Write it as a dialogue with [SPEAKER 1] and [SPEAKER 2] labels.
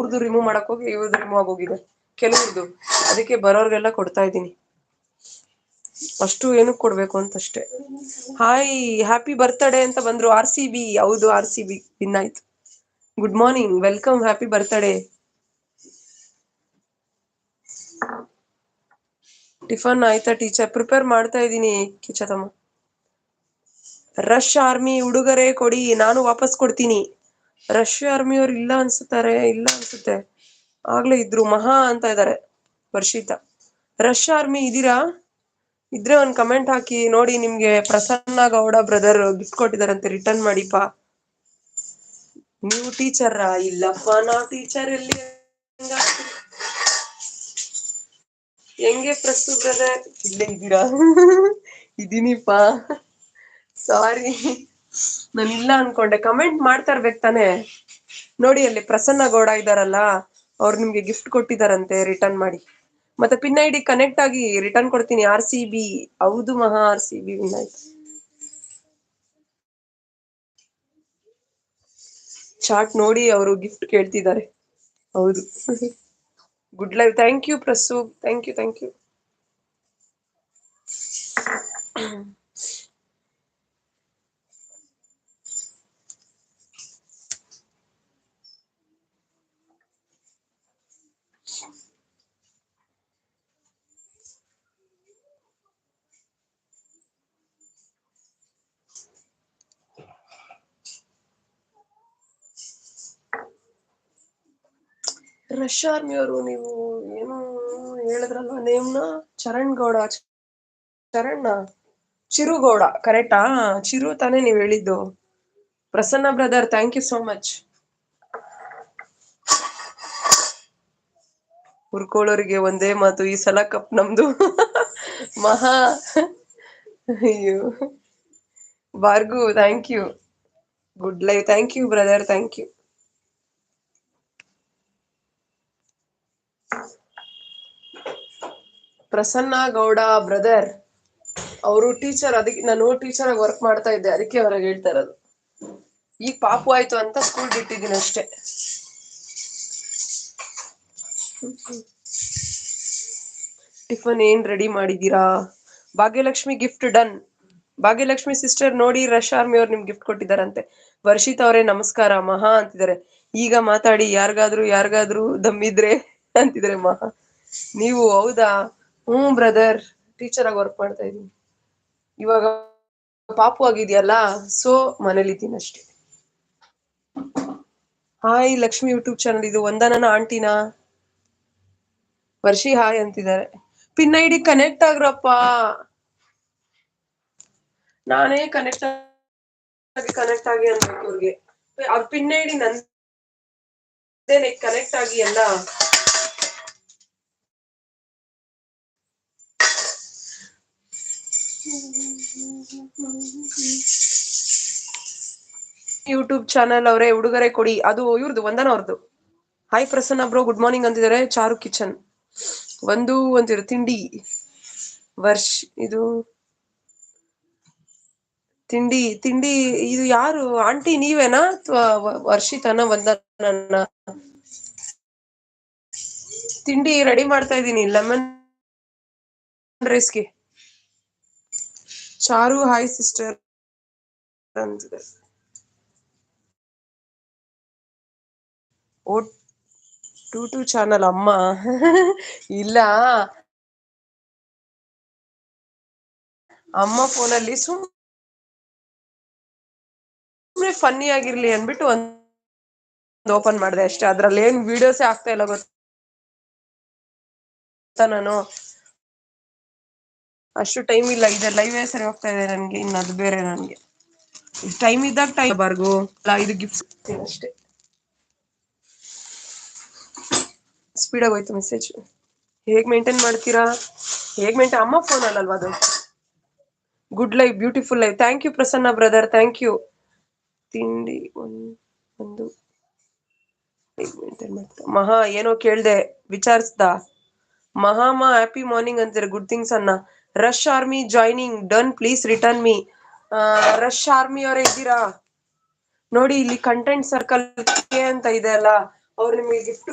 [SPEAKER 1] ಅವ್ರದ್ದು ರಿಮೂವ್ ಮಾಡಕ್ ಹೋಗಿ ಇವ್ರದ್ದು ರಿಮೂವ್ ಆಗೋಗಿದೆ ಕೆಲವ್ರದ್ದು. ಅದಕ್ಕೆ ಬರೋರ್ಗೆಲ್ಲ ಕೊಡ್ತಾ ಇದ್ದೀನಿ. ಅಷ್ಟು ಏನಕ್ಕೆ ಕೊಡ್ಬೇಕು ಅಂತಷ್ಟೇ. ಹಾಯ್, ಹ್ಯಾಪಿ ಬರ್ತ್ಡೇ ಅಂತ ಬಂದ್ರು. RCB. ಹೌದು, RCB ವಿನ್ ಆಯ್ತು. Good morning, welcome, happy birthday. Tiffin ಆಯ್ತಾ ಟೀಚರ್? ಪ್ರಿಪೇರ್ ಮಾಡ್ತಾ ಇದ್ದೀನಿ ಕಿಚತಮ್ಮ. ರಶ್ ಆರ್ಮಿ ಉಡುಗೊರೆ ಕೊಡಿ, ನಾನು ವಾಪಸ್ ಕೊಡ್ತೀನಿ. ರಶ್ ಆರ್ಮಿ ಅವ್ರು ಇಲ್ಲ ಅನ್ಸುತ್ತೆ. ಆಗ್ಲೇ ಇದ್ರು, ಮಹಾ ಅಂತ ಇದಾರೆ. ವರ್ಷಿತಾ. ರಶ್ ಆರ್ಮಿ ಇದೀರಾ? ಇದ್ರೆ ಒಂದ್ ಕಮೆಂಟ್ ಹಾಕಿ ನೋಡಿ. ನಿಮ್ಗೆ ಪ್ರಸನ್ನ ಗೌಡ ಬ್ರದರ್ ಗಿಫ್ಟ್ ಕೊಟ್ಟಿದಾರಂತೆ, ರಿಟರ್ನ್ ಮಾಡಿಪಾ. ನೀವು ಟೀಚರ್? ಇಲ್ಲಪ್ಪ, ನಾವು ಟೀಚರ್ ಎಲ್ಲಿ. ಹೆಂಗೆ ಪ್ರಸು ಬ್ರದರ್? ಇಲ್ಲೇ ಇದ್ದೀರಾ? ಇದೀನಿಪಾ, ಸಾರಿ, ನಾನಿಲ್ಲ ಅನ್ಕೊಂಡೆ. ಕಮೆಂಟ್ ಮಾಡ್ತಾ ಇರ್ಬೇಕು ತಾನೆ. ನೋಡಿ, ಅಲ್ಲಿ ಪ್ರಸನ್ನ ಗೌಡ ಇದಾರಲ್ಲ, ಅವ್ರು ನಿಮ್ಗೆ ಗಿಫ್ಟ್ ಕೊಟ್ಟಿದಾರಂತೆ, ರಿಟರ್ನ್ ಮಾಡಿ. ಮತ್ತೆ ಪಿನ್ ಐಡಿ ಕನೆಕ್ಟ್ ಆಗಿ ರಿಟರ್ನ್ ಕೊಡ್ತೀನಿ. RCB. ಹೌದು ಮಹಾ, RCB ವಿನ್ ಆಯ್ತು. ಚಾಟ್ ನೋಡಿ ಅವರು ಗಿಫ್ಟ್ ಕೇಳ್ತಿದ್ದಾರೆ. ಹೌದು. Good live. Thank you Prasu, thank you. Rush army ಅವರು, ನೀವು ಏನು ಹೇಳಿದ್ರಲ್ವ ನೇಮ್ನ? ಚರಣ್ ಗೌಡ, ಚಿರುಗೌಡ, ಕರೆಕ್ಟಾ? ಚಿರು ತಾನೇ ನೀವ್ ಹೇಳಿದ್ದು? Prasanna brother, thank you so much. ಹುರ್ಕೊಳ್ಳೋರಿಗೆ ಒಂದೇ ಮಾತು, ಈ ಸಲ ಕಪ್ ನಮ್ದು. ಮಹಾ, ಅಯ್ಯೋ, Bhargu, thank you. Good live. Thank you brother, thank you. Prasanna Gowda brother ಅವರು ಟೀಚರ್. ಅದಕ್ಕೆ ನಾನು ಟೀಚರ್ ಆಗಿ ವರ್ಕ್ ಮಾಡ್ತಾ ಇದ್ದೆ, ಅದಕ್ಕೆ ಅವ್ರಿಗೆ ಹೇಳ್ತಾ ಇರೋದು. ಈಗ ಪಾಪು ಆಯ್ತು ಅಂತ ಸ್ಕೂಲ್ ಬಿಟ್ಟಿದ್ದೀನಿ ಅಷ್ಟೇ. ಟಿಫನ್ ಏನ್ ರೆಡಿ ಮಾಡಿದೀರಾ? Bhagyalakshmi gift done. Bhagyalakshmi sister ನೋಡಿ, ರಶ್ ಆರ್ಮಿ ಅವ್ರು ನಿಮ್ಗೆ ಗಿಫ್ಟ್ ಕೊಟ್ಟಿದಾರಂತೆ. ವರ್ಷಿತ್ ಅವರೇ ನಮಸ್ಕಾರ, ಮಹಾ ಅಂತಿದ್ದಾರೆ. ಈಗ ಮಾತಾಡಿ, ಯಾರಿಗಾದ್ರೂ ದಮ್ಮಿದ್ರೆ ಅಂತಿದ್ದಾರೆ ಮಹಾ. ನೀವು? ಹೌದಾ? ಬ್ರದರ್, ಟೀಚರ್ ಆಗಿ ವರ್ಕ್ ಮಾಡ್ತಾ ಇದೀನಿ. ಇವಾಗ ಪಾಪು ಆಗಿದೆಯಲ್ಲ, ಸೊ ಮನೇಲಿದ್ದೀನಿ ಅಷ್ಟೇ. ಹಾಯ್ ಲಕ್ಷ್ಮಿ ಯೂಟ್ಯೂಬ್ ಚಾನಲ್ ಇದು. ವಂದನನ ಆಂಟಿನಾ? ವರ್ಷಿ ಹಾಯ್ ಅಂತಿದ್ದಾರೆ. ಪಿನ್ ಐಡಿ ಕನೆಕ್ಟ್ ಆಗ್ರಪ್ಪ. ನಾನೇ ಕನೆಕ್ಟ್ ಆಗಿ ಅನ್ಬೇಕು ಅವ್ರಿಗೆ. ಅವ್ರ ಪಿನ್ ಐಡಿ ನಂದೇನೆ ಕನೆಕ್ಟ್ ಆಗಿ ಎಲ್ಲ. ಯೂಟ್ಯೂಬ್ ಚಾನಲ್ ಅವರೇ ಉಡುಗೊರೆ ಕೊಡಿ. ಅದು ಇವ್ರದ್ದು, ವಂದನ ಅವ್ರದ್ದು. Hi Prasanna bro, good morning ಅಂತಿದ್ದಾರೆ. ಚಾರು ಕಿಚನ್ ಒಂದು ಅಂತಿರು. ತಿಂಡಿ ಇದು ತಿಂಡಿ ಇದು ಯಾರು ಆಂಟಿ? ನೀವೇನಾ ಅಥವಾ ವರ್ಷಿತನ? ವಂದನ. ತಿಂಡಿ ರೆಡಿ ಮಾಡ್ತಾ ಇದ್ದೀನಿ, ಲೆಮನ್ ರೈಸ್ಗೆ. ಚಾರು ಹಾಯ್ ಸಿಸ್ಟರ್ ಅಂತಿದೆ. ಟು ಚಾನಲ್ ಅಮ್ಮ. ಇಲ್ಲ, ಅಮ್ಮ ಫೋನಲ್ಲಿ ಸುಮ್ಮನೆ ಫನ್ನಿ ಆಗಿರ್ಲಿ ಅನ್ಬಿಟ್ಟು ಒಂದು ಓಪನ್ ಮಾಡಿದೆ ಅಷ್ಟೇ. ಅದ್ರಲ್ಲಿ ಏನ್ ವಿಡಿಯೋಸೇ ಆಗ್ತಾ ಇಲ್ಲ ಗೊತ್ತಾ. ನಾನು ಅಷ್ಟು ಟೈಮ್ ಇಲ್ಲ, ಇದೆ ಲೈವೇ ಸರಿ ಹೋಗ್ತಾ ಇದೆ ನನ್ಗೆ. ಇನ್ನು ಅದು ಬೇರೆ, ನನ್ಗೆ ಟೈಮ್ ಇದ್ದಾಗ ಬಾರ್ಗು ಇದು ಗಿಫ್ಟ್ ಅಷ್ಟೇ. ಸ್ಪೀಡ್ ಆಗೋಯ್ತು ಮೆಸೇಜ್. ಹೇಗ್ ಮೇಂಟೈನ್ ಮಾಡ್ತೀರಾ? ಅಮ್ಮ ಫೋನ್ ಅಲ್ಲಲ್ವಾ ಅದು. Good live, beautiful live. Thank you Prasanna brother, thank you. ತಿಂಡಿ ಒಂದು ಮಹಾ ಏನೋ ಕೇಳ್ದೆ, ವಿಚಾರಿಸ್ದ. ಮಹಾಮ ಹ್ಯಾಪಿ ಮಾರ್ನಿಂಗ್ ಅಂತಾರೆ. ಗುಡ್ ಥಿಂಗ್ಸ್ ಅನ್ನ. Rush army joining done, please return me. Rush army ಅವರೇ ಇದ್ದೀರಾ ನೋಡಿ, ಇಲ್ಲಿ ಕಂಟೆಂಟ್ ಸರ್ಕಲ್ ಅಂತ ಇದೆ ಅಲ್ಲ, ಅವ್ರು ನಿಮಗೆ ಗಿಫ್ಟ್